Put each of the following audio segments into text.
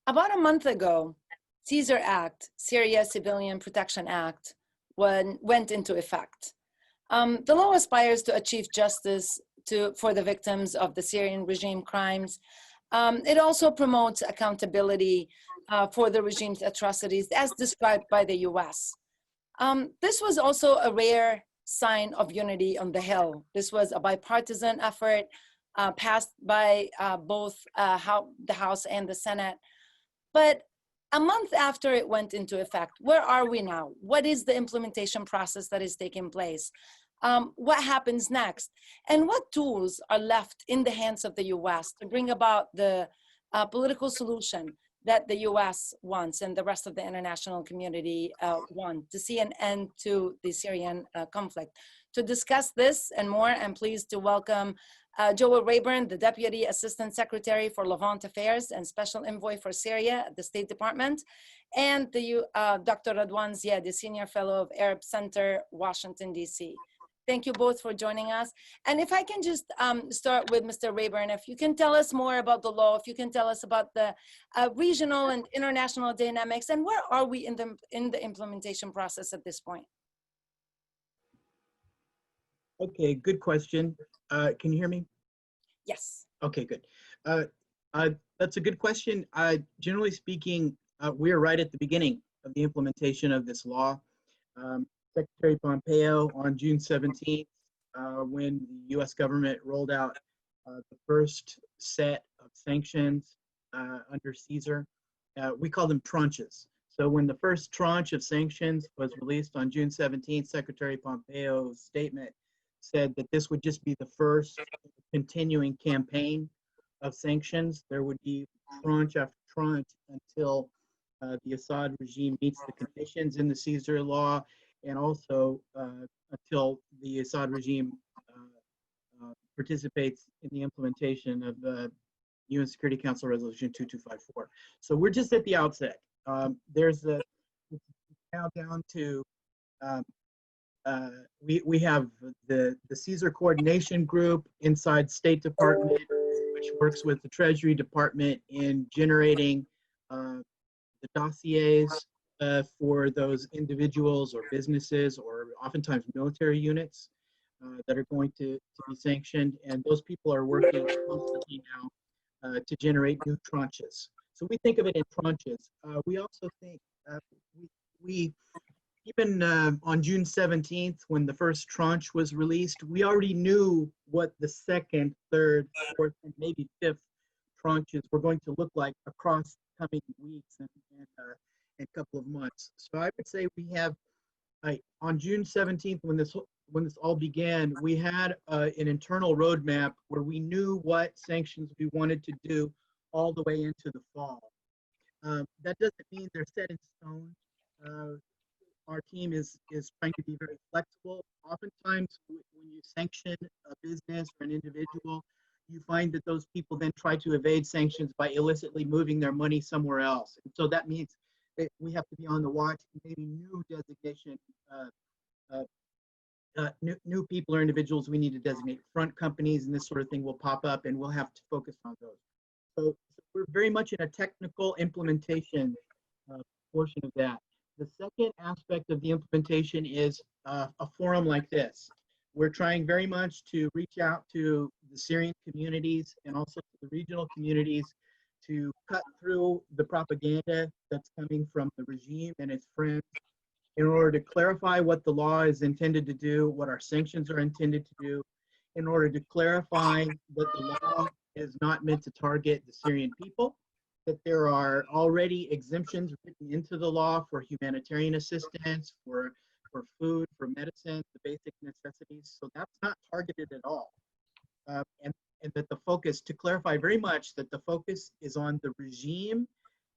About a month ago, Caesar Act, Syria Civilian Protection Act, went into effect. The law aspires to achieve justice for the victims of the Syrian regime crimes. It also promotes accountability for the regime's atrocities as described by the US. This was also a rare sign of unity on the Hill. This was a bipartisan effort passed by both the House and the Senate. But a month after it went into effect, where are we now? What is the implementation process that is taking place? What happens next? And what tools are left in the hands of the US to bring about the political solution that the US wants and the rest of the international community want to see an end to the Syrian conflict? To discuss this and more, I'm pleased to welcome Joel Rayburn, the Deputy Assistant Secretary for Levant Affairs and Special Envoy for Syria at the State Department, and Dr. Radwan Ziadeh, Senior Fellow of Arab Center, Washington, D.C. Thank you both for joining us. And if I can just start with Mr. Rayburn, if you can tell us more about the law, if you can tell us about the regional and international dynamics, and where are we in the implementation process at this point? Okay, good question. Can you hear me? Yes. Okay, good. That's a good question. Generally speaking, we are right at the beginning of the implementation of this law. Secretary Pompeo on June 17th, when the US government rolled out the first set of sanctions under Caesar, we call them tranches. So when the first tranche of sanctions was released on June 17th, Secretary Pompeo's statement said that this would just be the first continuing campaign of sanctions. There would be tranche after tranche until the Assad regime meets the conditions in the Caesar law, and also until the Assad regime participates in the implementation of the UN Security Council Resolution 2254. So we're just at the outset. It's now down to we have the Caesar Coordination Group inside State Department, which works with the Treasury Department in generating the dossiers for those individuals or businesses or oftentimes military units that are going to be sanctioned. And those people are working constantly now to generate new tranches. So we think of it in tranches. We also think we even on June 17th, when the first tranche was released, we already knew what the second, third, fourth, and maybe fifth tranches were going to look like across coming weeks and couple of months. So I would say we have, on June 17th, when this all began, we had an internal roadmap where we knew what sanctions we wanted to do all the way into the fall. That doesn't mean they're set in stone. Our team is trying to be very flexible. Oftentimes, when you sanction a business or an individual, you find that those people then try to evade sanctions by illicitly moving their money somewhere else. And so that means that we have to be on the watch. Maybe new designation, new people or individuals we need to designate, front companies and this sort of thing will pop up, and we'll have to focus on those. So we're very much in a technical implementation portion of that. The second aspect of the implementation is a forum like this. We're trying very much to reach out to the Syrian communities and also to the regional communities to cut through the propaganda that's coming from the regime and its friends in order to clarify what the law is intended to do, what our sanctions are intended to do, in order to clarify that the law is not meant to target the Syrian people, that there are already exemptions written into the law for humanitarian assistance, for food, for medicine, the basic necessities. So that's not targeted at all. And that the focus, to clarify very much, that the focus is on the regime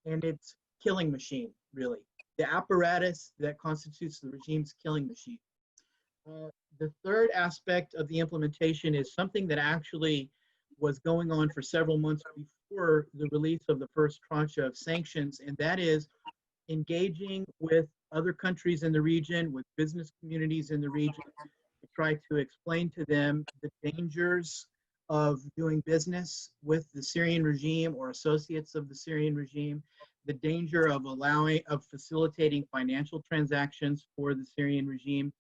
and its killing machine, really. The apparatus that constitutes the regime's killing machine. The third aspect of the implementation is something that actually was going on for several months before the release of the first tranche of sanctions, and that is engaging with other countries in the region, with business communities in the region, to try to explain to them the dangers of doing business with the Syrian regime or associates of the Syrian regime, the danger of facilitating financial transactions for the Syrian regime,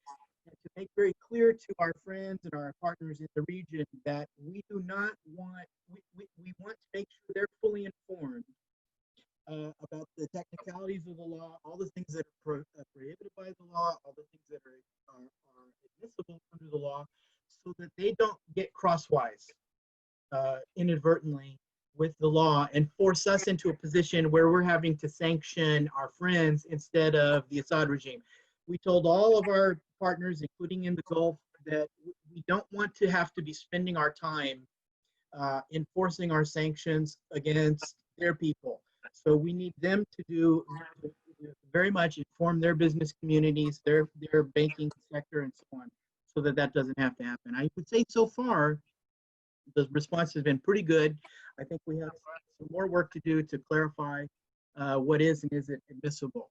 and to make very clear to our friends and our partners in the region that we do not want, we want to make sure they're fully informed about the technicalities of the law, all the things that are prohibited by the law, all the things that are admissible under the law, so that they don't get crosswise inadvertently with the law and force us into a position where we're having to sanction our friends instead of the Assad regime. We told all of our partners, including in the Gulf, that we don't want to have to be spending our time enforcing our sanctions against their people. So we need them to very much inform their business communities, their banking sector, and so on, so that that doesn't have to happen. I would say so far, the response has been pretty good. I think we have some more work to do to clarify what is and isn't admissible.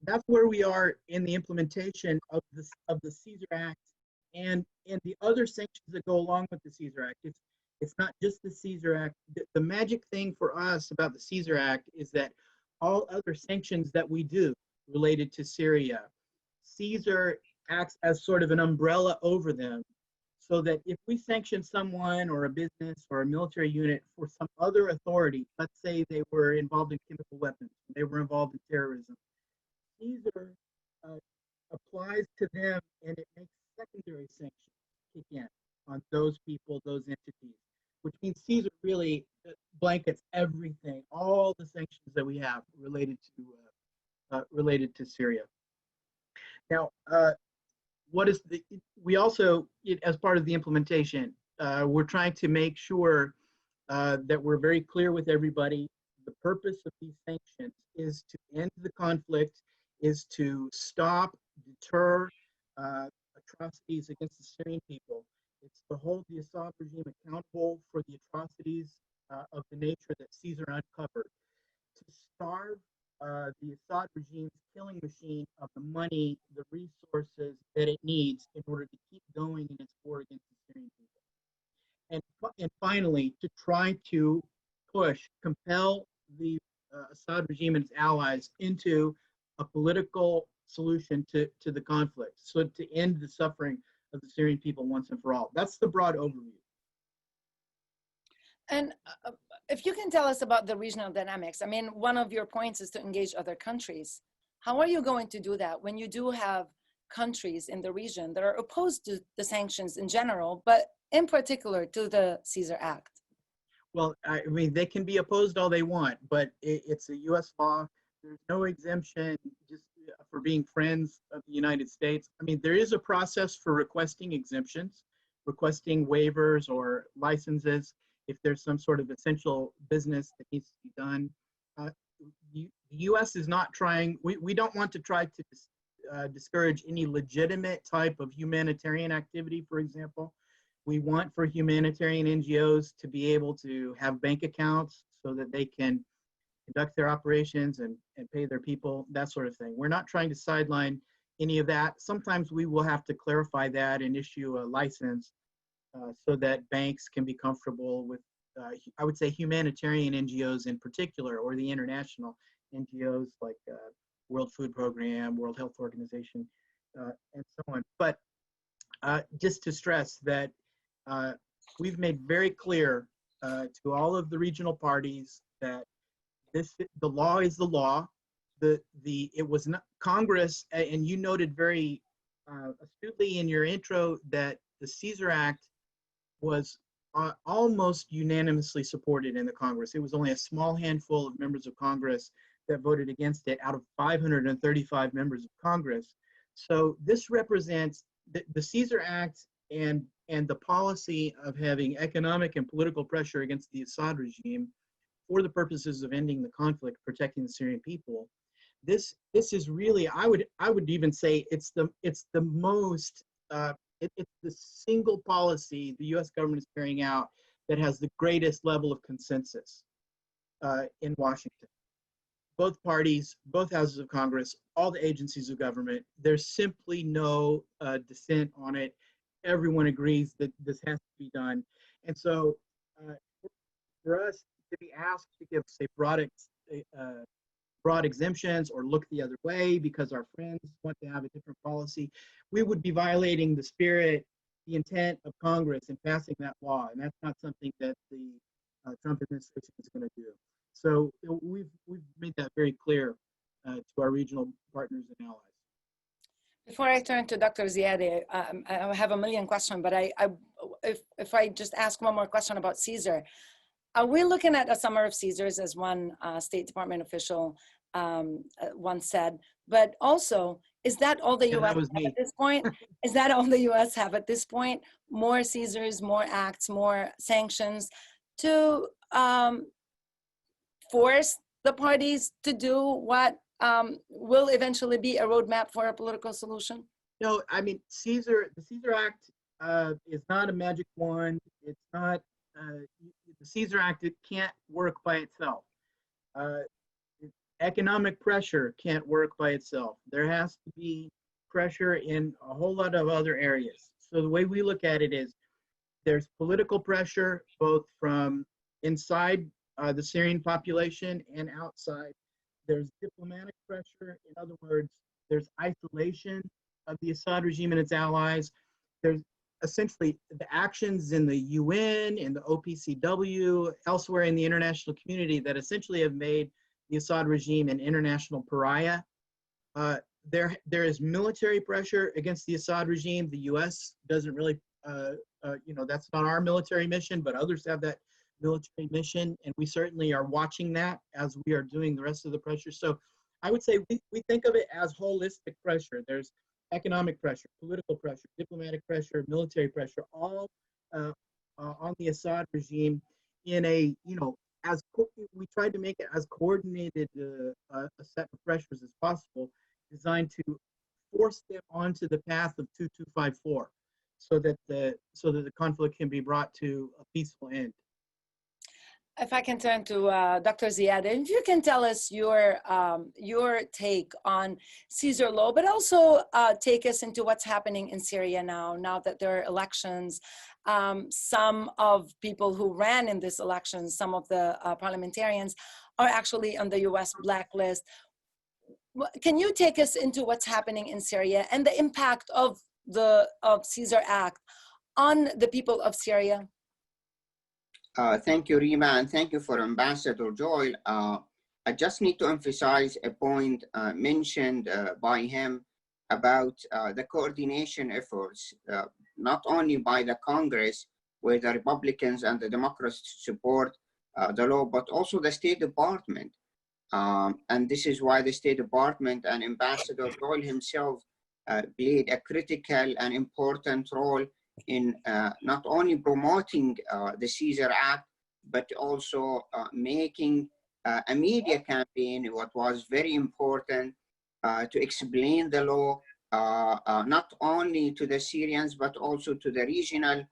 That's where we are in the implementation of the Caesar Act and the other sanctions that go along with the Caesar Act. It's not just the Caesar Act. The magic thing for us about the Caesar Act is that all other sanctions that we do related to Syria, Caesar acts as sort of an umbrella over them, so that if we sanction someone or a business or a military unit for some other authority, let's say they were involved in chemical weapons, they were involved in terrorism, Caesar applies to them and it makes secondary sanctions kick in on those people, those entities, which means Caesar really blankets everything, all the sanctions that we have related to Syria. Now, we also, as part of the implementation, we're trying to make sure that we're very clear with everybody. The purpose of these sanctions is to end the conflict, is to stop, deter atrocities against the Syrian people. It's to hold the Assad regime accountable for the atrocities of the nature that Caesar uncovered, to starve the Assad regime's killing machine of the money, the resources that it needs in order to keep going in its war against the Syrian people. And finally, to try to compel the Assad regime and its allies into a political solution to the conflict, so to end the suffering of the Syrian people once and for all. That's the broad overview. And if you can tell us about the regional dynamics, I mean, one of your points is to engage other countries. How are you going to do that when you do have countries in the region that are opposed to the sanctions in general, but in particular to the Caesar Act? Well, I mean, they can be opposed all they want, but it's a U.S. law. There's no exemption just for being friends of the United States. I mean, there is a process for requesting exemptions, requesting waivers or licenses if there's some sort of essential business that needs to be done. The U.S. is not trying, we don't want to try to discourage any legitimate type of humanitarian activity, for example. We want for humanitarian NGOs to be able to have bank accounts so that they can conduct their operations and pay their people, that sort of thing. We're not trying to sideline any of that. Sometimes we will have to clarify that and issue a license so that banks can be comfortable with, I would say, humanitarian NGOs in particular, or the international NGOs like World Food Program, World Health Organization, and so on. But just to stress that we've made very clear to all of the regional parties that the law is the law. It was not Congress, and you noted very astutely in your intro that the Caesar Act was almost unanimously supported in the Congress. It was only a small handful of members of Congress that voted against it out of 535 members of Congress. So this represents the Caesar Act and the policy of having economic and political pressure against the Assad regime for the purposes of ending the conflict, protecting the Syrian people. This is really, I would even say it's the most it's the single policy the U.S. government is carrying out that has the greatest level of consensus in Washington. Both parties, both houses of Congress, all the agencies of government, there's simply no dissent on it. Everyone agrees that this has to be done. And so for us to be asked to give, say, broad exemptions or look the other way because our friends want to have a different policy, we would be violating the spirit, the intent of Congress in passing that law. And that's not something that the Trump administration is going to do. So we've made that very clear to our regional partners and allies. Before I turn to Dr. Ziadeh, I have a million questions, but if I just ask one more question about Caesar, are we looking at a summer of Caesars, as one State Department official once said? But also, is that all the U.S. have at this point? Is that all the U.S. have at this point? More Caesars, more acts, more sanctions to force the parties to do what will eventually be a roadmap for a political solution? No, I mean, the Caesar Act is not a magic wand. It's not, the Caesar Act, it can't work by itself. Economic pressure can't work by itself. There has to be pressure in a whole lot of other areas. So the way we look at it is there's political pressure, both from inside the Syrian population and outside. There's diplomatic pressure. In other words, there's isolation of the Assad regime and its allies. There's essentially the actions in the UN, in the OPCW, elsewhere in the international community that essentially have made the Assad regime an international pariah. There is military pressure against the Assad regime. The U.S. doesn't really, that's not our military mission, but others have that military mission, and we certainly are watching that as we are doing the rest of the pressure. So I would say we think of it as holistic pressure. There's economic pressure, political pressure, diplomatic pressure, military pressure, all on the Assad regime in a, we tried to make it as coordinated a set of pressures as possible, designed to force them onto the path of 2254 so that the conflict can be brought to a peaceful end. If I can turn to Dr. Ziadeh, if you can tell us your take on Caesar law, but also take us into what's happening in Syria now that there are elections. Some of people who ran in this election, some of the parliamentarians, are actually on the U.S. blacklist. Can you take us into what's happening in Syria and the impact of the Caesar Act on the people of Syria? Thank you, Reema, and thank you for Ambassador Joel. I just need to emphasize a point mentioned by him about the coordination efforts, not only by the Congress, where the Republicans and the Democrats support the law, but also the State Department. And this is why the State Department and Ambassador Joel himself played a critical and important role in not only promoting the Caesar Act, but also making a media campaign, what was very important to explain the law, not only to the Syrians, but also to the regional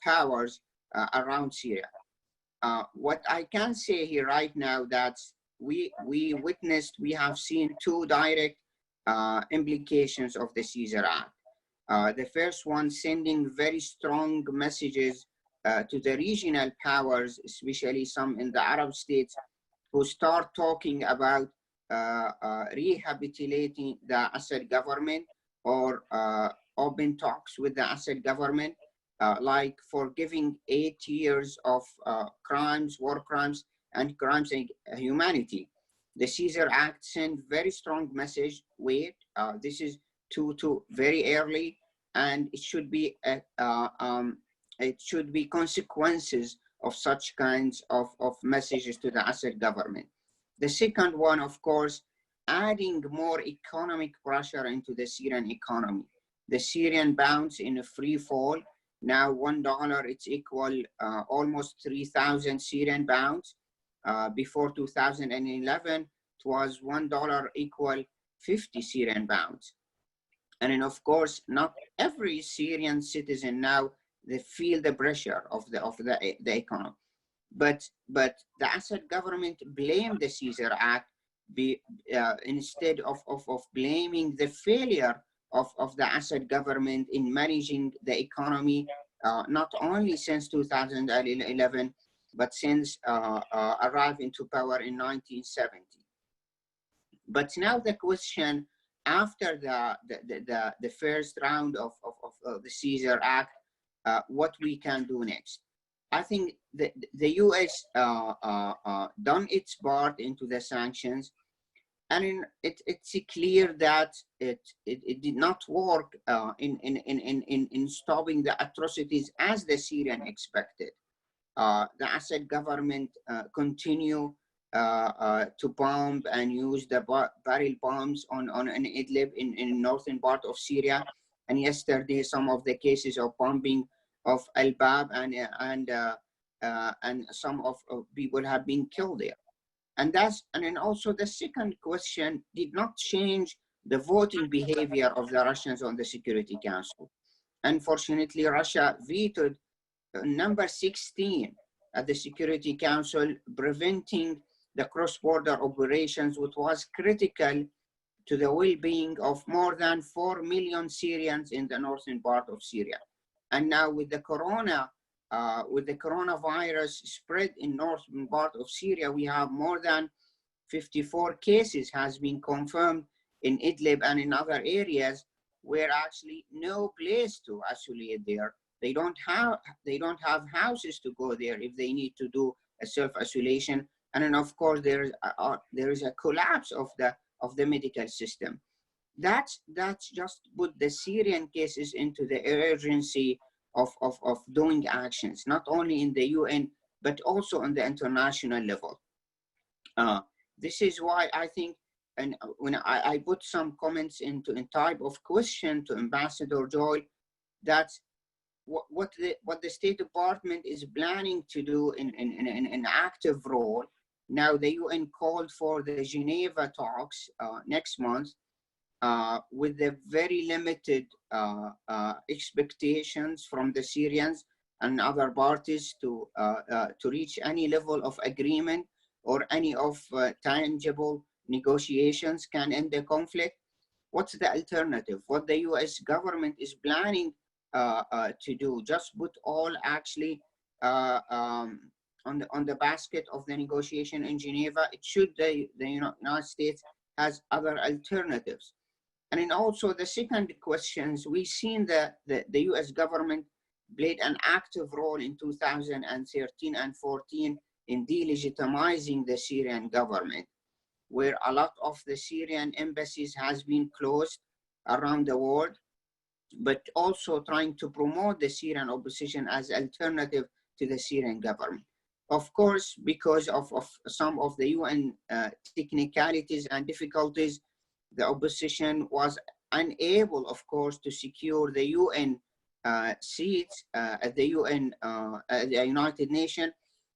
powers around Syria. What I can say here right now that we have seen two direct implications of the Caesar Act. The first one, sending very strong messages to the regional powers, especially some in the Arab states, who start talking about rehabilitating the Assad government or open talks with the Assad government, like forgiving 8 years of crimes, war crimes, and crimes against humanity. The Caesar Act sent very strong message. Wait, this is too very early, and it should be consequences of such kinds of messages to the Assad government. The second one, of course, adding more economic pressure into the Syrian economy. The Syrian pounds in a free fall. Now $1, it's equal almost 3,000 Syrian pounds. Before 2011, it was $1 equal 50 Syrian pounds. And then, of course, not every Syrian citizen now, they feel the pressure of the economy. But the Assad government blamed the Caesar Act instead of blaming the failure of the Assad government in managing the economy not only since 2011, but since arrived into power in 1970. But now the question, after the first round of the Caesar Act, what we can do next. I think the US done its part into the sanctions, and it's clear that it did not work in stopping the atrocities as the Syrian expected. The Assad government continue to bomb and use the barrel bombs on Idlib in northern part of Syria. And yesterday, some of the cases of bombing of Al-Bab and some of people have been killed there. And then also the second question did not change the voting behavior of the Russians on the Security Council. Unfortunately, Russia vetoed number 16 at the Security Council, preventing the cross-border operations, which was critical to the well-being of more than 4 million Syrians in the northern part of Syria. And now with the coronavirus spread in northern part of Syria, we have more than 54 cases has been confirmed in Idlib and in other areas where actually no place to isolate there. They don't have houses to go there if they need to do a self-isolation. And then of course there is a collapse of the medical system. That's just put the Syrian cases into the urgency of doing actions, not only in the UN, but also on the international level. This is why I think, and when I put some comments in type of question to Ambassador Joy, that what the State Department is planning to do in an active role. Now the UN called for the Geneva talks next month with the very limited expectations from the Syrians and other parties to reach any level of agreement or any of tangible negotiations can end the conflict. What's the alternative? What the US government is planning to do? Just put all actually on the basket of the negotiation in Geneva. It should the United States has other alternatives. And then also the second questions, we've seen that the US government played an active role in 2013 and 14 in delegitimizing the Syrian government, where a lot of the Syrian embassies has been closed around the world, but also trying to promote the Syrian opposition as alternative to the Syrian government. Of course, because of some of the UN technicalities and difficulties, the opposition was unable, of course, to secure the UN seats at the UN, at the United Nations,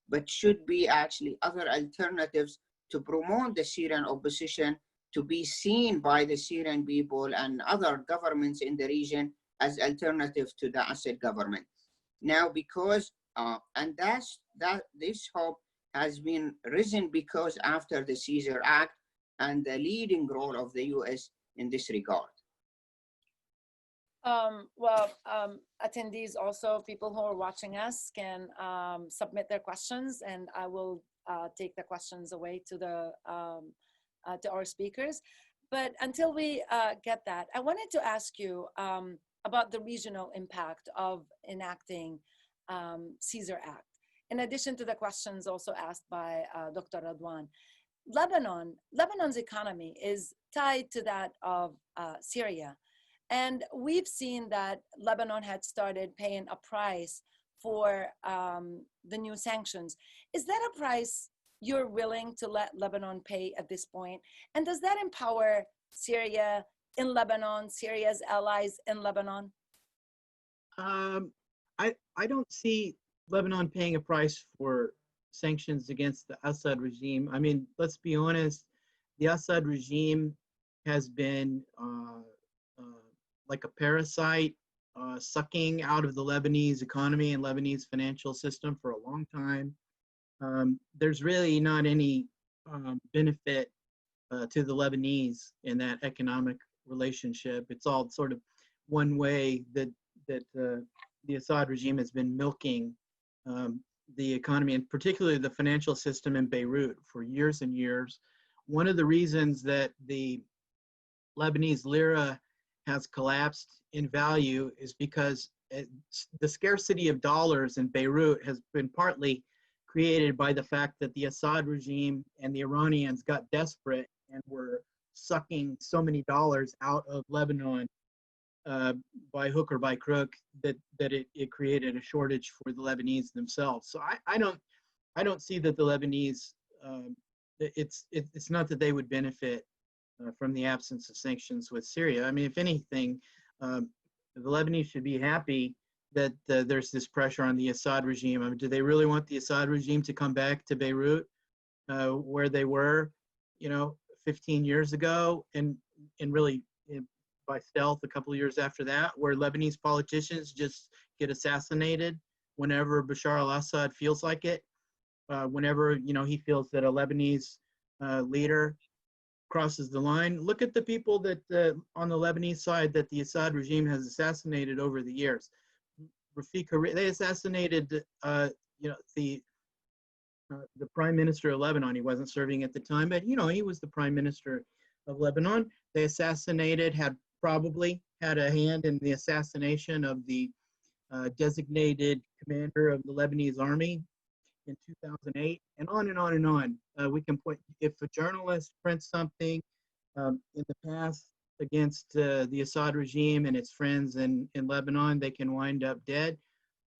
but should be actually other alternatives to promote the Syrian opposition to be seen by the Syrian people and other governments in the region as alternative to the Assad government. Now, because, and this hope has been risen because after the Caesar Act and the leading role of the US in this regard. Attendees also, people who are watching us can submit their questions, and I will take the questions away to our speakers. But until we get that, I wanted to ask you about the regional impact of enacting Caesar Act. In addition to the questions also asked by Dr. Radwan, Lebanon's economy is tied to that of Syria. And we've seen that Lebanon had started paying a price for the new sanctions. Is that a price you're willing to let Lebanon pay at this point? And does that empower Syria in Lebanon, Syria's allies in Lebanon? I don't see Lebanon paying a price for sanctions against the Assad regime. I mean, let's be honest, the Assad regime has been like a parasite sucking out of the Lebanese economy and Lebanese financial system for a long time. There's really not any benefit to the Lebanese in that economic relationship. It's all sort of one way that the Assad regime has been milking the economy, and particularly the financial system in Beirut, for years and years. One of the reasons that the Lebanese lira has collapsed in value is because the scarcity of dollars in Beirut has been partly created by the fact that the Assad regime and the Iranians got desperate and were sucking so many dollars out of Lebanon by hook or by crook that it created a shortage for the Lebanese themselves. So I don't see that the Lebanese it's not that they would benefit from the absence of sanctions with Syria. I mean, if anything, the Lebanese should be happy that there's this pressure on the Assad regime. I mean, do they really want the Assad regime to come back to Beirut, where they were, 15 years ago, and really by stealth a couple of years after that, where Lebanese politicians just get assassinated whenever Bashar al-Assad feels like it, whenever he feels that a Lebanese leader crosses the line. Look at the people that on the Lebanese side that the Assad regime has assassinated over the years. They assassinated the prime minister of Lebanon. He wasn't serving at the time, but he was the prime minister of Lebanon. They probably had a hand in the assassination of the designated commander of the Lebanese army in 2008, and on and on and on. We can point, if a journalist prints something in the past against the Assad regime and its friends in Lebanon, they can wind up dead.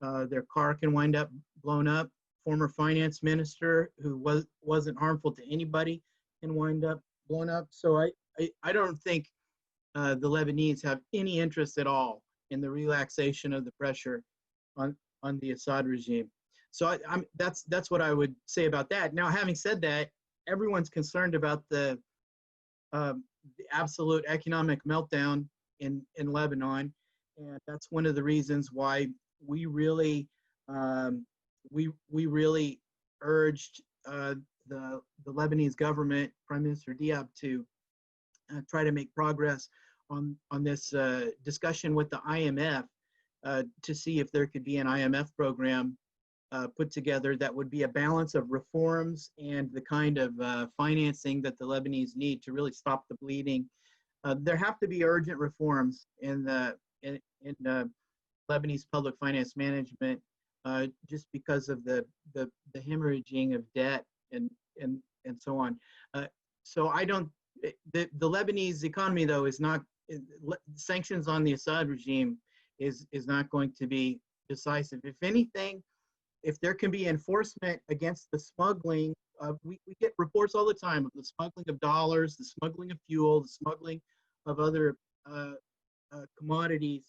Their car can wind up blown up. Former finance minister who wasn't harmful to anybody can wind up blown up. So I don't think the Lebanese have any interest at all in the relaxation of the pressure on the Assad regime. So that's what I would say about that. Now, having said that, everyone's concerned about the absolute economic meltdown in Lebanon, and that's one of the reasons why we really urged the Lebanese government, Prime Minister Diab, to try to make progress on this discussion with the IMF to see if there could be an IMF program put together that would be a balance of reforms and the kind of financing that the Lebanese need to really stop the bleeding. There have to be urgent reforms in Lebanese public finance management, just because of the hemorrhaging of debt and so on. So the Lebanese economy, though, is not, sanctions on the Assad regime is not going to be decisive. If anything, if there can be enforcement against the smuggling of, we get reports all the time of the smuggling of dollars, the smuggling of fuel, the smuggling of other commodities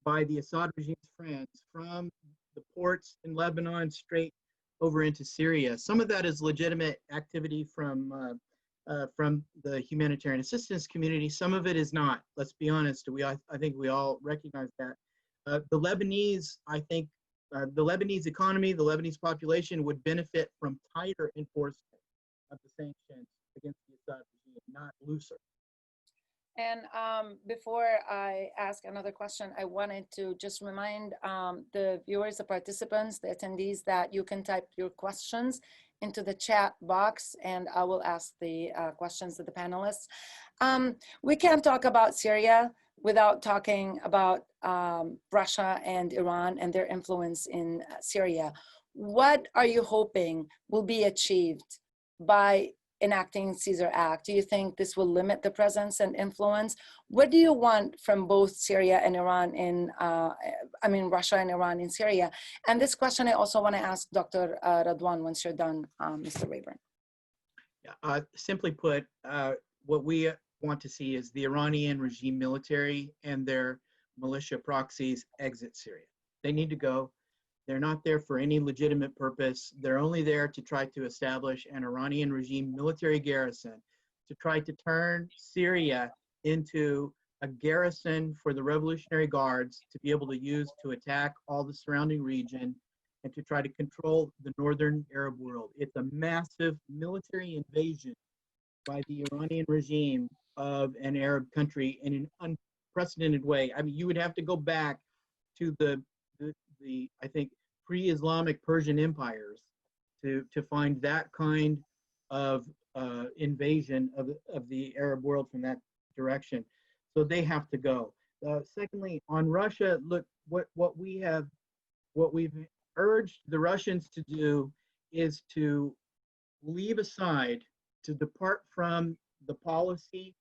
by the Assad regime's friends from the ports in Lebanon straight over into Syria. Some of that is legitimate activity from the humanitarian assistance community. Some of it is not. Let's be honest. I think we all recognize that. The Lebanese, the Lebanese economy, the Lebanese population would benefit from tighter enforcement of the sanctions against the Assad regime, not looser. And before I ask another question, I wanted to just remind the viewers, the participants, the attendees, that you can type your questions into the chat box and I will ask the questions to the panelists. We can't talk about Syria without talking about Russia and Iran and their influence in Syria. What are you hoping will be achieved by enacting Caesar Act? Do you think this will limit the presence and influence? What do you want from both Syria and Iran Russia and Iran in Syria? And this question I also want to ask Dr. Radwan once you're done, Mr. Rayburn. Yeah, simply put, what we want to see is the Iranian regime military and their militia proxies exit Syria. They need to go. They're not there for any legitimate purpose. They're only there to try to establish an Iranian regime military garrison, to try to turn Syria into a garrison for the Revolutionary Guards to be able to use to attack all the surrounding region and to try to control the northern Arab world. It's a massive military invasion by the Iranian regime of an Arab country in an unprecedented way. I mean, you would have to go back to the I think, pre-Islamic Persian empires to find that kind of invasion of the Arab world from that direction. So they have to go. Secondly, on Russia, look, what we've urged the Russians to do is to leave aside, to depart from the policy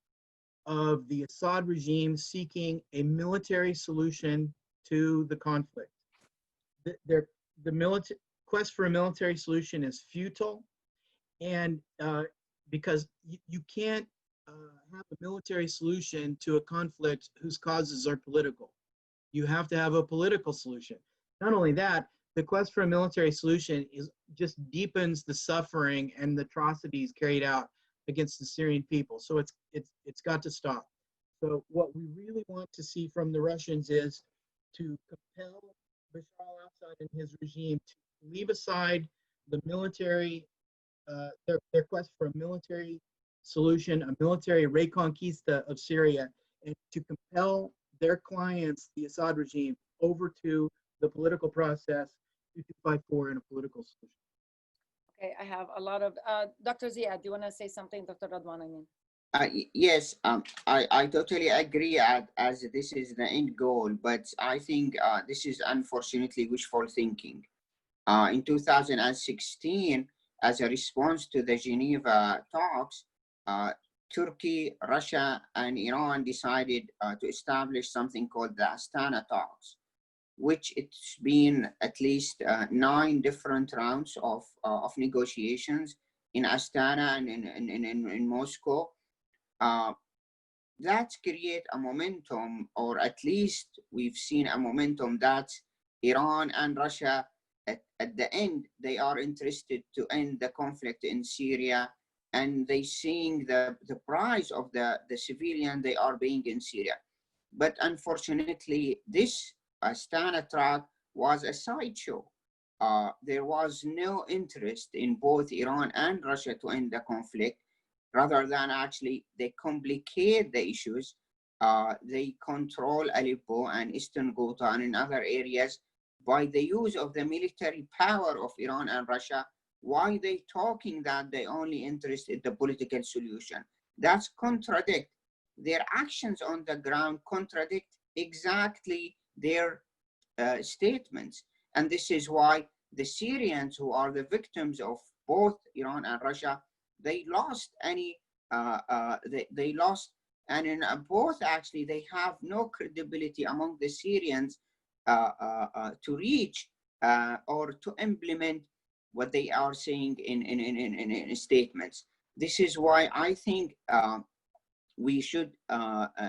of the Assad regime seeking a military solution to the conflict. The quest for a military solution is futile, and because you can't have a military solution to a conflict whose causes are political. You have to have a political solution. Not only that, the quest for a military solution just deepens the suffering and the atrocities carried out against the Syrian people. So it's got to stop. So what we really want to see from the Russians is to compel Bashar al-Assad and his regime to leave aside the military, their quest for a military solution, a military reconquista of Syria, and to compel their clients, the Assad regime, over to the political process, 2254, and a political solution. Okay, I have a lot of, Dr. Ziad, do you want to say something? Dr. Radwan, I mean. Yes, I totally agree as this is the end goal, but I think this is unfortunately wishful thinking. In 2016, as a response to the Geneva talks, Turkey, Russia, and Iran decided to establish something called the Astana talks, which it's been at least 9 different rounds of negotiations in Astana and in Moscow. That create a momentum, or at least we've seen a momentum that Iran and Russia, at the end, they are interested to end the conflict in Syria, and they seeing the price of the civilian they are paying in Syria. But unfortunately, this Astana track was a sideshow. There was no interest in both Iran and Russia to end the conflict. Rather than actually, they complicate the issues. They control Aleppo and Eastern Ghouta and in other areas by the use of the military power of Iran and Russia. Why they talking that they only interested in the political solution? That's contradict. Their actions on the ground contradict exactly their statements. And this is why the Syrians, who are the victims of both Iran and Russia, they lost they lost, and in both actually they have no credibility among the Syrians to reach or to implement what they are saying in statements. This is why I think we should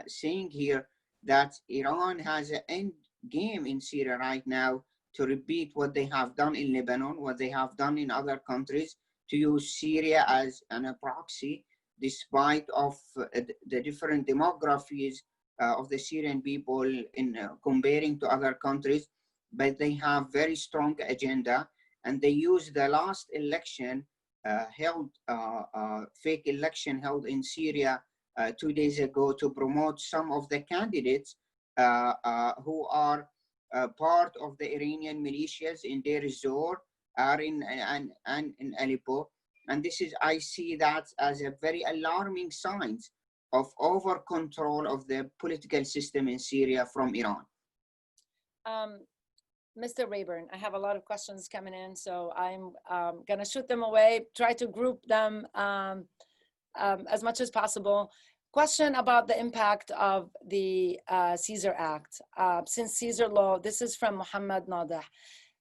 saying here that Iran has an end game in Syria right now to repeat what they have done in Lebanon, what they have done in other countries, to use Syria as a proxy, despite of the different demographies of the Syrian people in comparing to other countries. But they have very strong agenda, and they use the last election fake election held in Syria 2 days ago to promote some of the candidates who are part of the Iranian militias in Deir ez-Zor, and in Aleppo. And this is, I see that as a very alarming signs of over control of the political system in Syria from Iran. Mr. Rayburn, I have a lot of questions coming in, so I'm gonna shoot them away, try to group them as much as possible. Question about the impact of the Caesar Act. Since Caesar law, this is from Muhammad Nadah.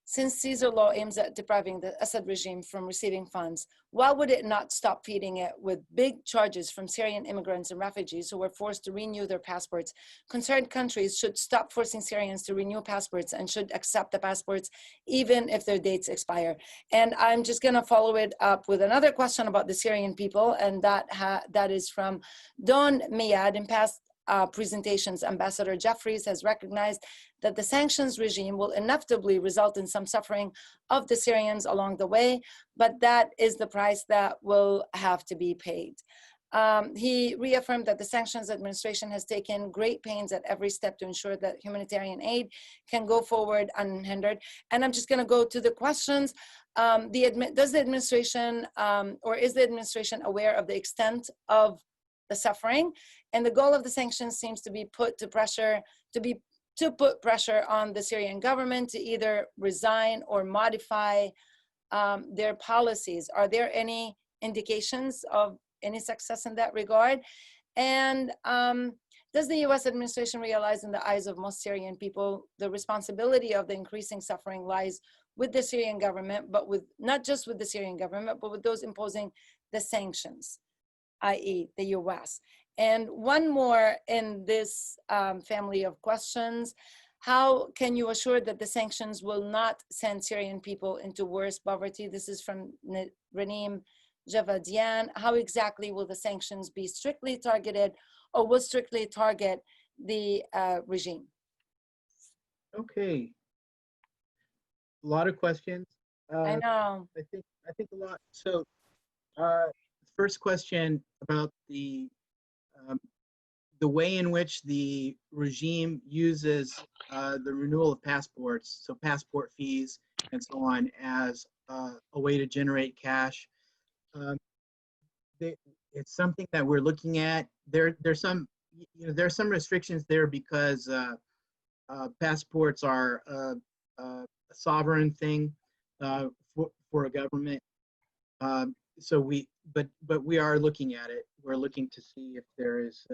Since Caesar law aims at depriving the Assad regime from receiving funds, why would it not stop feeding it with big charges from Syrian immigrants and refugees who were forced to renew their passports? Concerned countries should stop forcing Syrians to renew passports and should accept the passports even if their dates expire. And I'm just going to follow it up with another question about the Syrian people, and that is from Don Miyad. In past presentations, Ambassador Jeffries has recognized that the sanctions regime will inevitably result in some suffering of the Syrians along the way, but that is the price that will have to be paid. He reaffirmed that the sanctions administration has taken great pains at every step to ensure that humanitarian aid can go forward unhindered. And I'm just going to go to the questions. Does the administration or is the administration aware of the extent of the suffering? And the goal of the sanctions seems to be to put pressure on the Syrian government to either resign or modify their policies. Are there any indications of any success in that regard? And does the US administration realize in the eyes of most Syrian people, the responsibility of the increasing suffering lies with the Syrian government, but with not just with the Syrian government, but with those imposing the sanctions, i.e. the US? And one more in this family of questions: how can you assure that the sanctions will not send Syrian people into worse poverty? This is from Reema Abuhamdieh. How exactly will the sanctions be strictly targeted, or will strictly target the regime? Okay, a lot of questions. I know. I think a lot. So, first question about the way in which the regime uses the renewal of passports, so passport fees and so on, as a way to generate cash. It's something that we're looking at. There's some restrictions there because passports are a sovereign thing for a government. But we are looking at it. We're looking to see if there's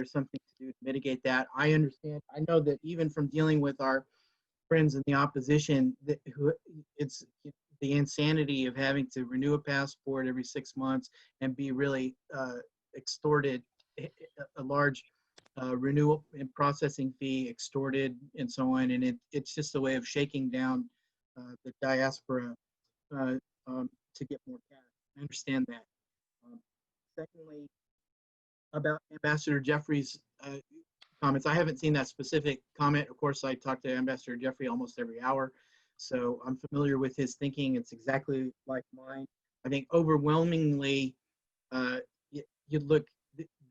something to do to mitigate that. I understand. I know that even from dealing with our friends in the opposition, it's the insanity of having to renew a passport every 6 months and be really extorted a large renewal and processing fee, extorted and so on. And it's just a way of shaking down the diaspora to get more cash. I understand that. Secondly, about Ambassador Jeffrey's comments, I haven't seen that specific comment. Of course, I talk to Ambassador Jeffrey almost every hour, so I'm familiar with his thinking. It's exactly like mine. I think overwhelmingly, you look,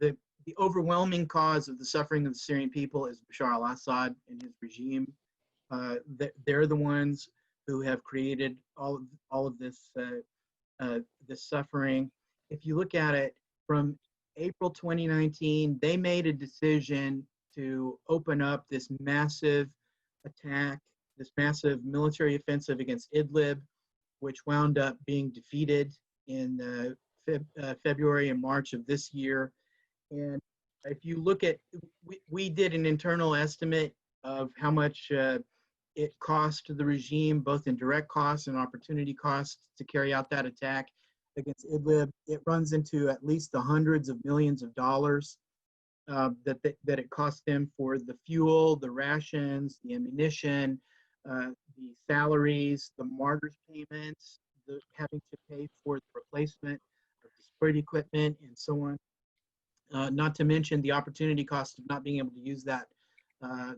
the overwhelming cause of the suffering of the Syrian people is Bashar al-Assad and his regime. They're the ones who have created all of this this suffering. If you look at it from April 2019, they made a decision to open up this massive attack, this massive military offensive against Idlib, which wound up being defeated in February and March of this year. And if you look at, we did an internal estimate of how much it cost the regime, both in direct costs and opportunity costs, to carry out that attack against Idlib. It runs into at least the hundreds of millions of dollars that it cost them for the fuel, the rations, the ammunition, the salaries, the martyrs payments, the having to pay for the replacement of destroyed equipment, and so on. Not to mention the opportunity cost of not being able to use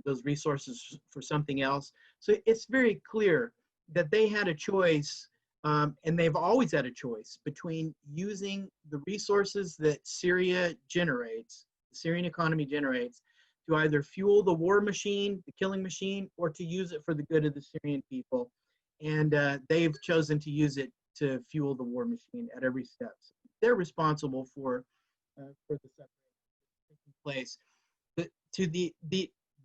those resources for something else. So it's very clear that they had a choice, and they've always had a choice, between using the resources that Syria generates, the Syrian economy generates, to either fuel the war machine, the killing machine, or to use it for the good of the Syrian people. And they've chosen to use it to fuel the war machine at every step. So they're responsible for the suffering taking place. But to the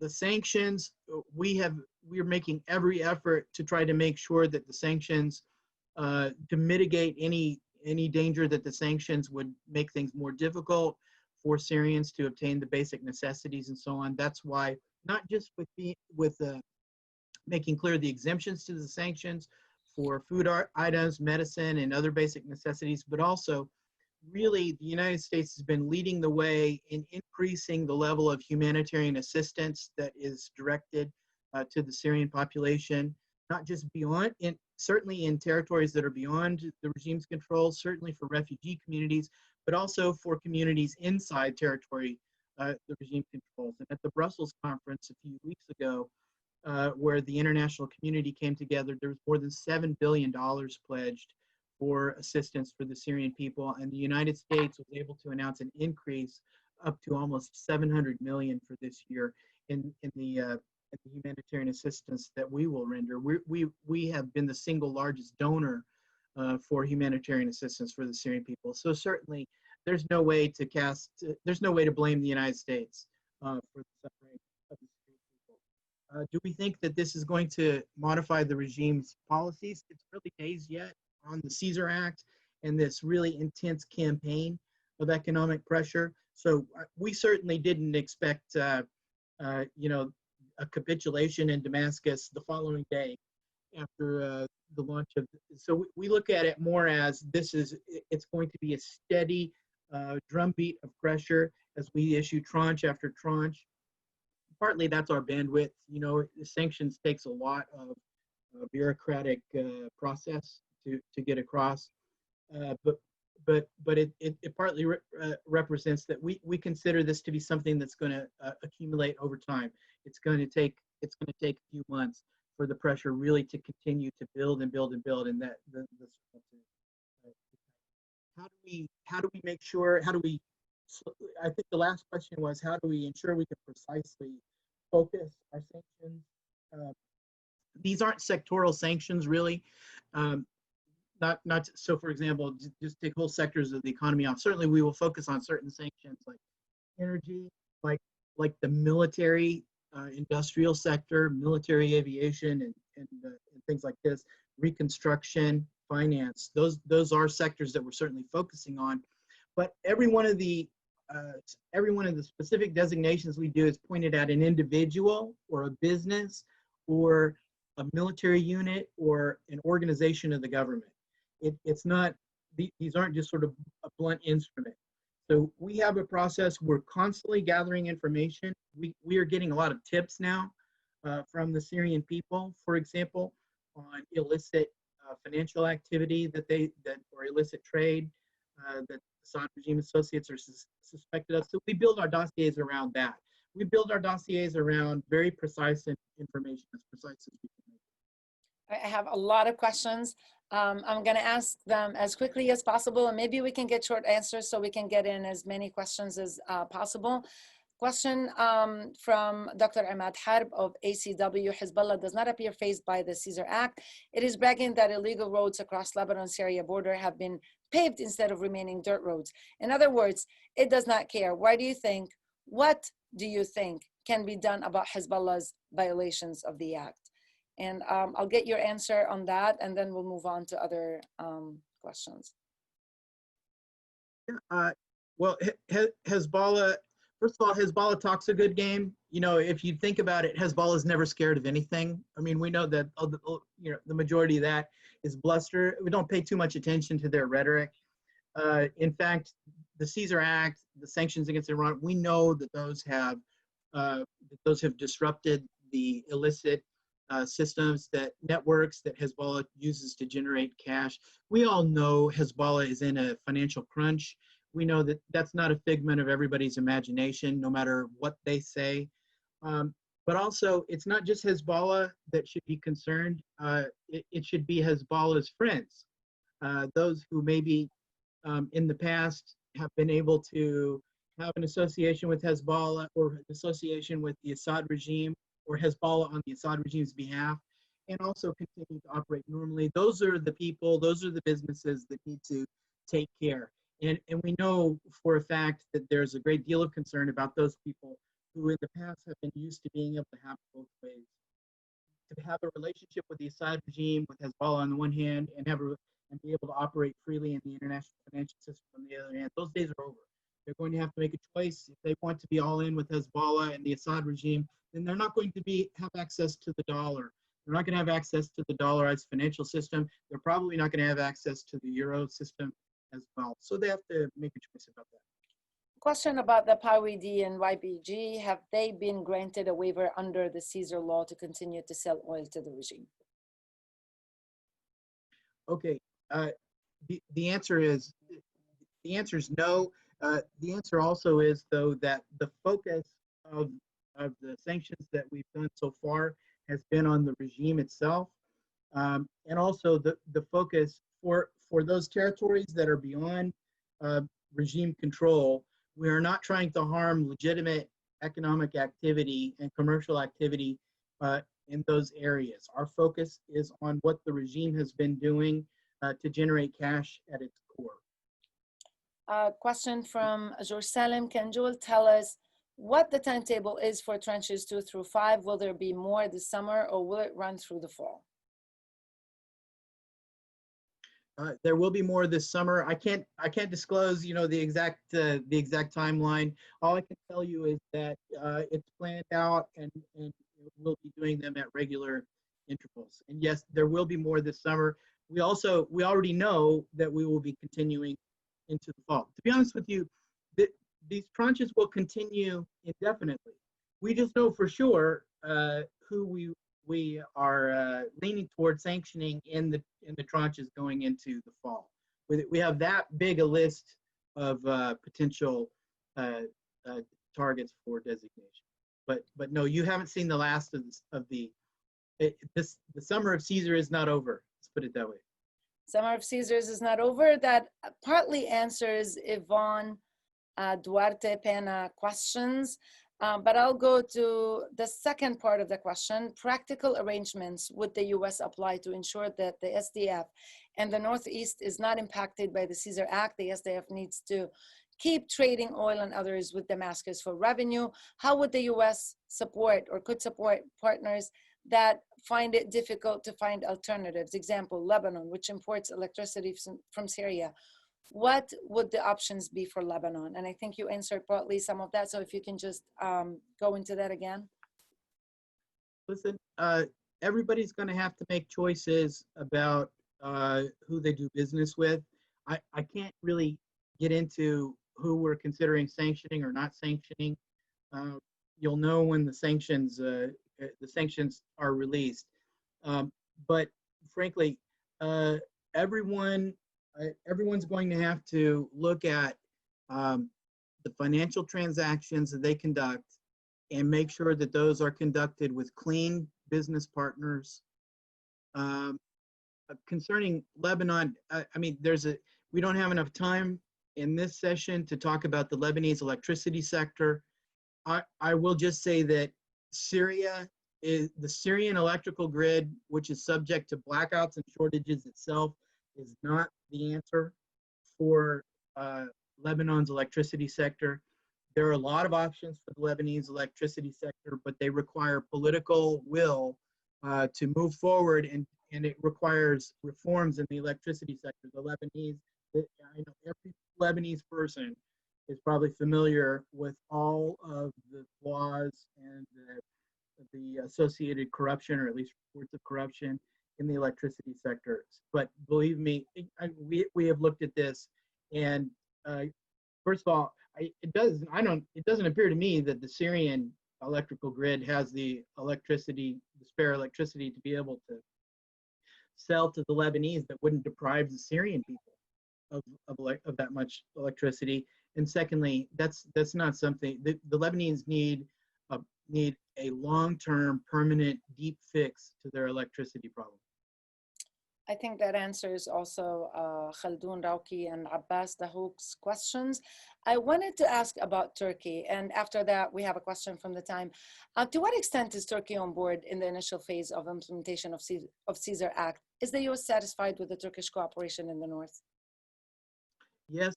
sanctions, we're making every effort to try to make sure that the sanctions, to mitigate any danger that the sanctions would make things more difficult for Syrians to obtain the basic necessities and so on. That's why, not just with making clear the exemptions to the sanctions for food items, medicine, and other basic necessities, but also really the United States has been leading the way in increasing the level of humanitarian assistance that is directed to the Syrian population, not just certainly in territories that are beyond the regime's control, certainly for refugee communities, but also for communities inside territory the regime controls. And at the Brussels conference a few weeks ago, where the international community came together, there was more than $7 billion pledged for assistance for the Syrian people, and the United States was able to announce an increase up to almost 700 million for this year in the humanitarian assistance that we will render. We have been the single largest donor for humanitarian assistance for the Syrian people. So certainly, there's no way to blame the United States for the suffering of the Syrian people. Do we think that this is going to modify the regime's policies? It's early days yet on the Caesar Act and this really intense campaign of economic pressure. So we certainly didn't expect, a capitulation in Damascus the following day after the launch of. So we look at it more as it's going to be a steady drumbeat of pressure as we issue tranche after tranche. Partly that's our bandwidth. The sanctions takes a lot of bureaucratic process to get across, but it partly represents that we consider this to be something that's going to accumulate over time. It's going to take a few months for the pressure really to continue to build and build and build, and that how do we make sure, I think the last question was, how do we ensure we can precisely focus our sanctions? These aren't sectoral sanctions, really. Not so, for example, just take whole sectors of the economy off. Certainly, we will focus on certain sanctions like energy, like the military, industrial sector, military aviation, and things like this, reconstruction, finance. Those are sectors that we're certainly focusing on. But every one of the specific designations we do is pointed at an individual or a business or a military unit or an organization of the government. It's not, these aren't just sort of a blunt instrument. So we have a process, we're constantly gathering information. We are getting a lot of tips now from the Syrian people, for example, on illicit financial activity or illicit trade that the Assad regime associates are suspected of. So we build our dossiers around that. We build our dossiers around very precise information, as precise as we can make it. I have a lot of questions. I'm going to ask them as quickly as possible, and maybe we can get short answers so we can get in as many questions as possible. Question from Dr. Ahmad Harb of ACW. Hezbollah does not appear fazed by the Caesar Act. It is bragging that illegal roads across Lebanon-Syria border have been paved instead of remaining dirt roads. In other words, it does not care. What do you think can be done about Hezbollah's violations of the act? And I'll get your answer on that, and then we'll move on to other questions. Well, Hezbollah, first of all, Hezbollah talks a good game. If you think about it, Hezbollah is never scared of anything. I mean, we know that the majority of that is bluster. We don't pay too much attention to their rhetoric. In fact, the Caesar Act, the sanctions against Iran, we know that those have disrupted the illicit systems, networks that Hezbollah uses to generate cash. We all know Hezbollah is in a financial crunch. We know that that's not a figment of everybody's imagination, no matter what they say. But also, it's not just Hezbollah that should be concerned. It should be Hezbollah's friends, those who maybe in the past have been able to have an association with Hezbollah or an association with the Assad regime or Hezbollah on the Assad regime's behalf, and also continue to operate normally. Those are the people, those are the businesses that need to take care. And we know for a fact that there's a great deal of concern about those people who in the past have been used to being able to have both ways. To have a relationship with the Assad regime, with Hezbollah on the one hand, and be able to operate freely in the international financial system on the other hand, those days are over. They're going to have to make a choice. If they want to be all in with Hezbollah and the Assad regime, then they're not going to have access to the dollar. They're not going to have access to the dollarized financial system. They're probably not going to have access to the euro system as well. So they have to make a choice about that. Question about the PAWD and YPG. Have they been granted a waiver under the Caesar law to continue to sell oil to the regime? Okay, the answer is no. The answer also is, though, that the focus of the sanctions that we've done so far has been on the regime itself, and also the focus for for those territories that are beyond regime control, we are not trying to harm legitimate economic activity and commercial activity in those areas. Our focus is on what the regime has been doing to generate cash at its core. Question from George Salim. Can Joel tell us what the timetable is for trenches 2 through 5? Will there be more this summer, or will it run through the fall? There will be more this summer. I can't disclose, you know, the exact timeline. All I can tell you is that it's planned out, and we'll be doing them at regular intervals. And yes, there will be more this summer. We already know that we will be continuing into the fall. To be honest with you, these tranches will continue indefinitely. We just know for sure who we are leaning towards sanctioning in the tranches going into the fall. We have that big a list of potential targets for designation. But no, you haven't seen the last of the summer of Caesar is not over. Let's put it that way. Summer of Caesars is not over. That partly answers Yvonne Duarte Pena questions. But I'll go to the second part of the question. Practical arrangements would the U.S. apply to ensure that the SDF and the Northeast is not impacted by the Caesar Act? The SDF needs to keep trading oil and others with Damascus for revenue. How would the U.S. support or could support partners that find it difficult to find alternatives? Example, Lebanon, which imports electricity from Syria. What would the options be for Lebanon? And I think you answered partly some of that. So if you can just go into that again. Listen, everybody's going to have to make choices about who they do business with. I can't really get into who we're considering sanctioning or not sanctioning. You'll know when the sanctions are released. But frankly, everyone's going to have to look at the financial transactions that they conduct and make sure that those are conducted with clean business partners. Concerning Lebanon, I mean, we don't have enough time in this session to talk about the Lebanese electricity sector. I will just say that Syria is the Syrian electrical grid, which is subject to blackouts and shortages itself, is not the answer for Lebanon's electricity sector. There are a lot of options for the Lebanese electricity sector, but they require political will to move forward, and it requires reforms in the electricity sector. The Lebanese, I know every Lebanese person is probably familiar with all of the flaws and the associated corruption, or at least reports of corruption in the electricity sector. But believe me, we have looked at this, and first of all, it doesn't appear to me that the Syrian electrical grid has the spare electricity to be able to sell to the Lebanese that wouldn't deprive the Syrian people of that much electricity. And secondly, that's not something the Lebanese need a long-term, permanent, deep fix to their electricity problem. I think that answers also Khaldoun Rauki and Abbas Dahouk's questions. I wanted to ask about Turkey, and after that, we have a question from the time. To what extent is Turkey on board in the initial phase of implementation of Caesar Act? Is the U.S. satisfied with the Turkish cooperation in the north? Yes,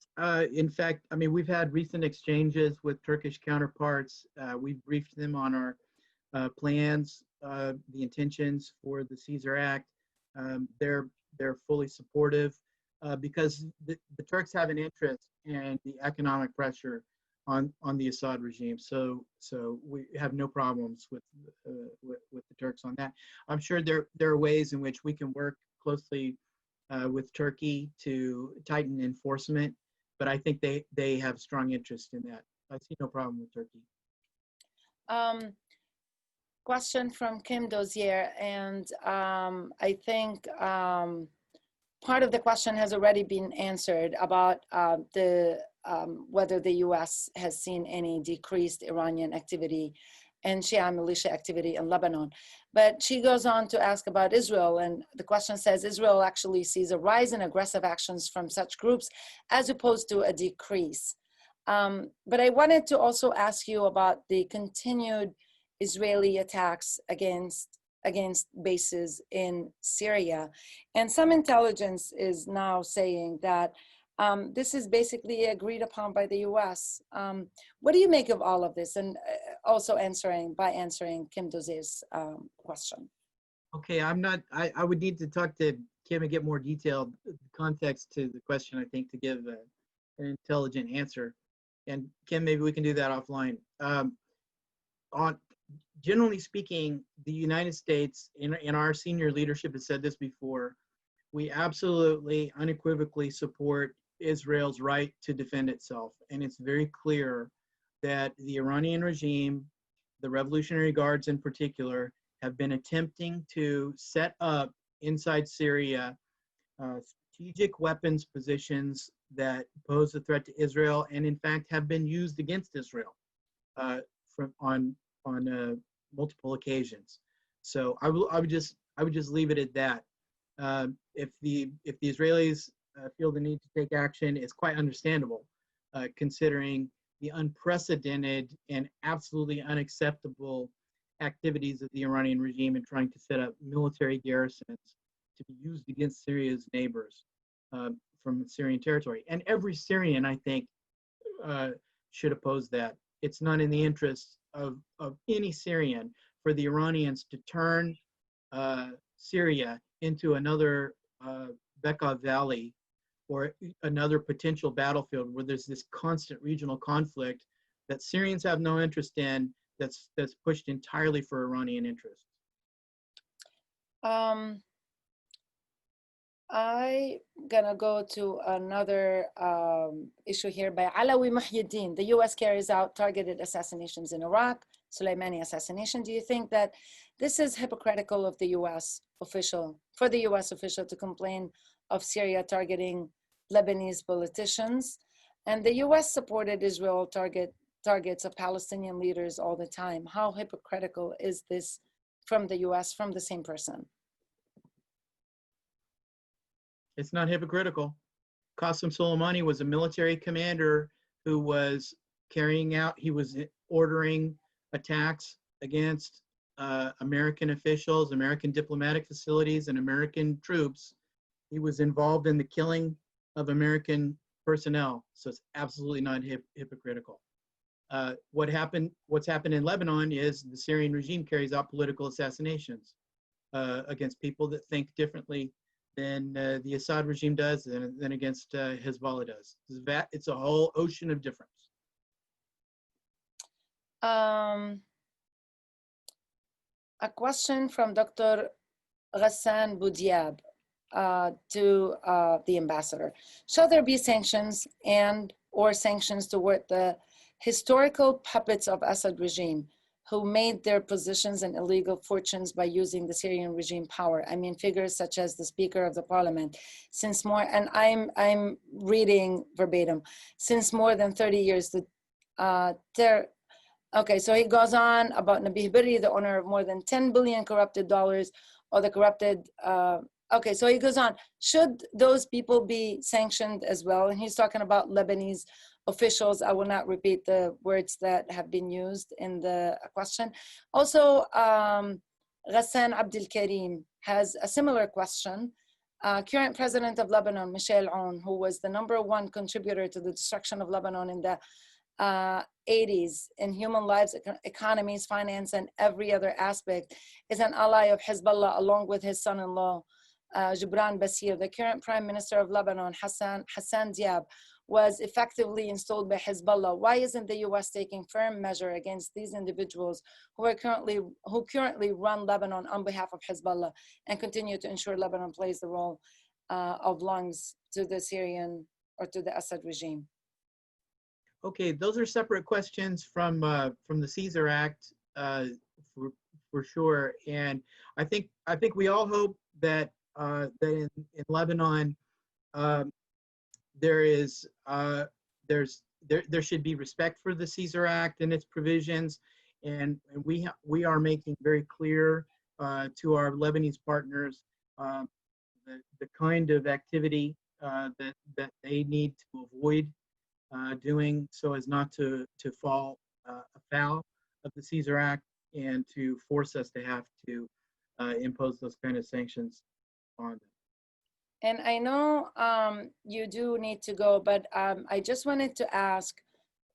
in fact, I mean, we've had recent exchanges with Turkish counterparts. We've briefed them on our plans, the intentions for the Caesar Act. They're fully supportive because the Turks have an interest in the economic pressure on the Assad regime. So we have no problems with the Turks on that. I'm sure there are ways in which we can work closely with Turkey to tighten enforcement, but I think they have strong interest in that. I see no problem with Turkey. Question from Kim Dozier, and I think part of the question has already been answered about whether the U.S. has seen any decreased Iranian activity and Shia militia activity in Lebanon. But she goes on to ask about Israel, and the question says, Israel actually sees a rise in aggressive actions from such groups as opposed to a decrease. But I wanted to also ask you about the continued Israeli attacks against bases in Syria. And some intelligence is now saying that this is basically agreed upon by the US. What do you make of all of this? And also answering Kim Dozier's question. Okay, I would need to talk to Kim and get more detailed context to the question, I think, to give an intelligent answer. And Kim, maybe we can do that offline. Generally speaking, the United States, in our senior leadership has said this before, we absolutely unequivocally support Israel's right to defend itself. And it's very clear that the Iranian regime, the Revolutionary Guards in particular, have been attempting to set up inside Syria strategic weapons positions that pose a threat to Israel, and in fact have been used against Israel on multiple occasions. So I would just leave it at that. If the Israelis feel the need to take action, it's quite understandable, considering the unprecedented and absolutely unacceptable activities of the Iranian regime in trying to set up military garrisons to be used against Syria's neighbors from Syrian territory. And every Syrian, I think, should oppose that. It's not in the interest of any Syrian for the Iranians to turn Syria into another Bekaa Valley or another potential battlefield where there's this constant regional conflict that Syrians have no interest in, that's pushed entirely for Iranian interests. I'm gonna go to another issue here by Alawi Muhyiddin. The US carries out targeted assassinations in Iraq, Soleimani assassination. Do you think that this is hypocritical of the US official, for the US official to complain of Syria targeting Lebanese politicians? And the US supported Israel targets of Palestinian leaders all the time. How hypocritical is this from the US, from the same person? It's not hypocritical. Qasem Soleimani was a military commander who was he was ordering attacks against American officials, American diplomatic facilities, and American troops. He was involved in the killing of American personnel, so it's absolutely not hypocritical. What's happened in Lebanon is the Syrian regime carries out political assassinations against people that think differently than the Assad regime does, than against Hezbollah does. It's a whole ocean of difference. A question from Dr. Ghassan Boudiab to the ambassador. Shall there be sanctions or sanctions toward the historical puppets of Assad regime who made their positions and illegal fortunes by using the Syrian regime power? I mean, figures such as the Speaker of the Parliament, and I'm reading verbatim, since more than 30 years, okay, so he goes on about Nabih Berri, the owner of more than 10 billion corrupted dollars, or the corrupted, okay, so he goes on. Should those people be sanctioned as well? And he's talking about Lebanese officials. I will not repeat the words that have been used in the question. Also, Ghassan Abdel Karim has a similar question. Current president of Lebanon, Michel Aoun, who was the #1 contributor to the destruction of Lebanon in the 80s in human lives, economies, finance, and every other aspect, is an ally of Hezbollah along with his son-in-law, Gibran Basir. The current prime minister of Lebanon, Hassan Diab, was effectively installed by Hezbollah. Why isn't the US taking firm measure against these individuals who currently run Lebanon on behalf of Hezbollah and continue to ensure Lebanon plays the role of lungs to the Syrian or to the Assad regime? Okay, those are separate questions from the Caesar Act, for sure. And I think we all hope that that in Lebanon there should be respect for the Caesar Act and its provisions, and we are making very clear to our Lebanese partners the kind of activity that they need to avoid doing so as not to fall afoul of the Caesar Act and to force us to have to impose those kind of sanctions on them. And I know you do need to go, but I just wanted to ask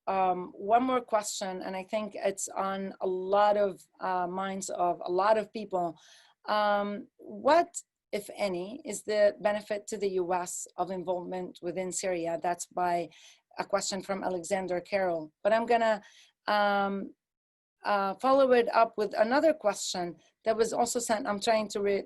one more question, and I think it's on a lot of minds of a lot of people. What, if any, is the benefit to the US of involvement within Syria? That's by a question from Alexander Carroll. But I'm gonna follow it up with another question that was also sent. I'm trying to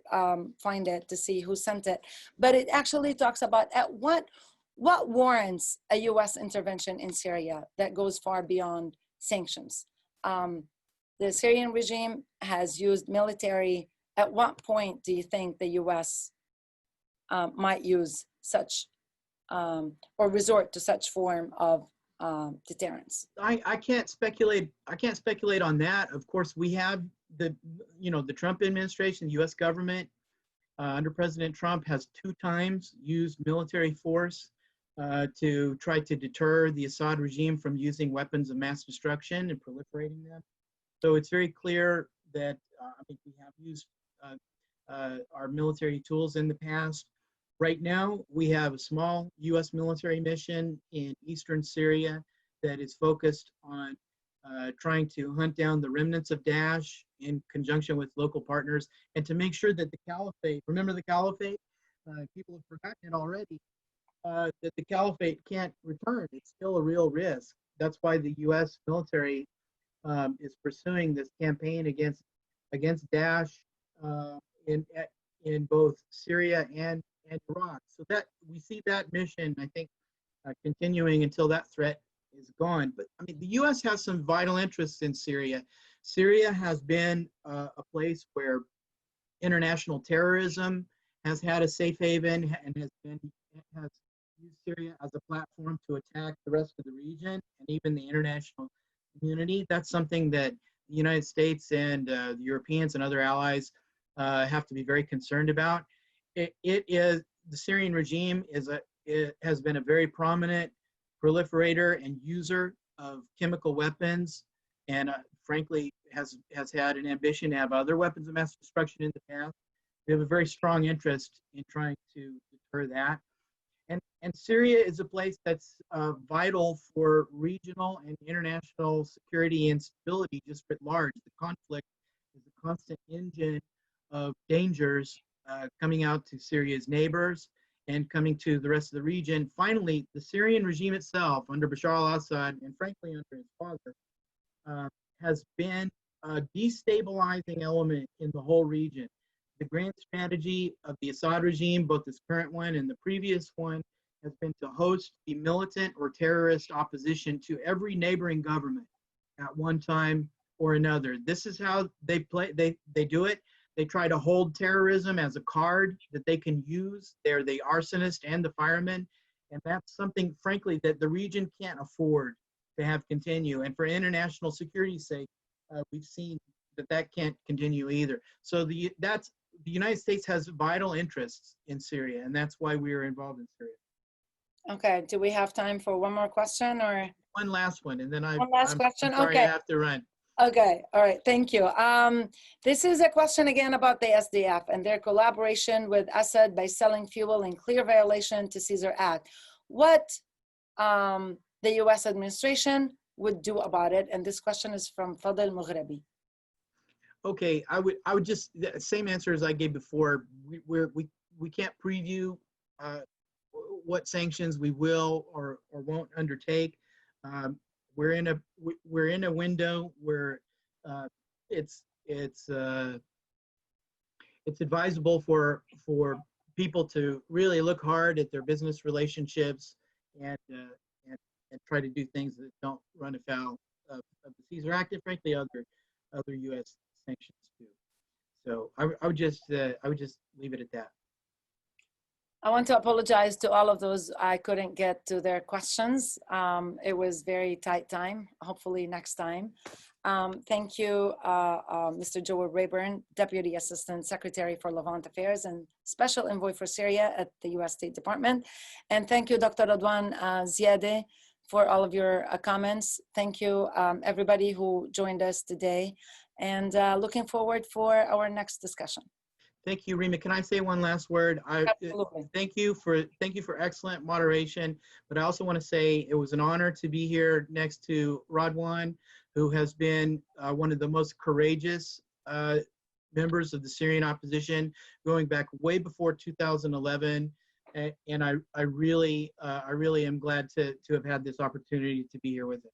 find it to see who sent it, but it actually talks about at what warrants a US intervention in Syria that goes far beyond sanctions. The Syrian regime has used military. At what point do you think the US might use such or resort to such form of deterrence? I can't speculate. I can't speculate on that. Of course, we have the Trump administration, the U.S. government under President Trump has 2 times used military force to try to deter the Assad regime from using weapons of mass destruction and proliferating them. So it's very clear that I think we have used our military tools in the past. Right now, we have a small U.S. military mission in eastern Syria that is focused on trying to hunt down the remnants of Daesh in conjunction with local partners and to make sure that the caliphate, remember the caliphate? People have forgotten it already, that the caliphate can't return. It's still a real risk. That's why the U.S. military is pursuing this campaign against Daesh in both Syria and Iraq. So that we see that mission, I think, continuing until that threat is gone. But I mean, the U.S. has some vital interests in Syria. Syria has been a place where international terrorism has had a safe haven and has used Syria as a platform to attack the rest of the region and even the international community. That's something that the United States and the Europeans and other allies have to be very concerned about. The Syrian regime has been a very prominent proliferator and user of chemical weapons, and frankly has had an ambition to have other weapons of mass destruction in the past. We have a very strong interest in trying to deter that. And Syria is a place that's vital for regional and international security and stability just writ large. The conflict is a constant engine of dangers coming out to Syria's neighbors and coming to the rest of the region. Finally, the Syrian regime itself, under Bashar al-Assad and frankly under his father, has been a destabilizing element in the whole region. The grand strategy of the Assad regime, both this current one and the previous one, has been to host the militant or terrorist opposition to every neighboring government at one time or another. This is how they do it. They try to hold terrorism as a card that they can use. They're the arsonist and the fireman. And that's something, frankly, that the region can't afford to have continue. And for international security's sake, we've seen that can't continue either. So the United States has vital interests in Syria, and that's why we are involved in Syria. Okay, do we have time for one more question or? One last one, and then One last question, sorry, okay. I have to run. Okay, all right, thank you. This is a question again about the SDF and their collaboration with Assad by selling fuel in clear violation to Caesar Act. What the US administration would do about it? And this question is from Fadel Mughrabi. Okay, I would just, the same answer as I gave before. We can't preview what sanctions we will or won't undertake. We're in a window where it's advisable for people to really look hard at their business relationships and try to do things that don't run afoul of the Caesar Act and frankly other U.S. sanctions too. So I would just leave it at that. I want to apologize to all of those I couldn't get to their questions. It was very tight time, hopefully next time. Thank you, Mr. Joel Rayburn, Deputy Assistant Secretary for Levant Affairs and Special Envoy for Syria at the U.S. State Department. And thank you, Dr. Radwan Ziadeh, for all of your comments. Thank you, everybody who joined us today, and looking forward for our next discussion. Thank you, Reema. Can I say one last word? Absolutely. Thank you for excellent moderation. But I also want to say it was an honor to be here next to Radwan, who has been one of the most courageous members of the Syrian opposition, going back way before 2011. And I really am glad to have had this opportunity to be here with it.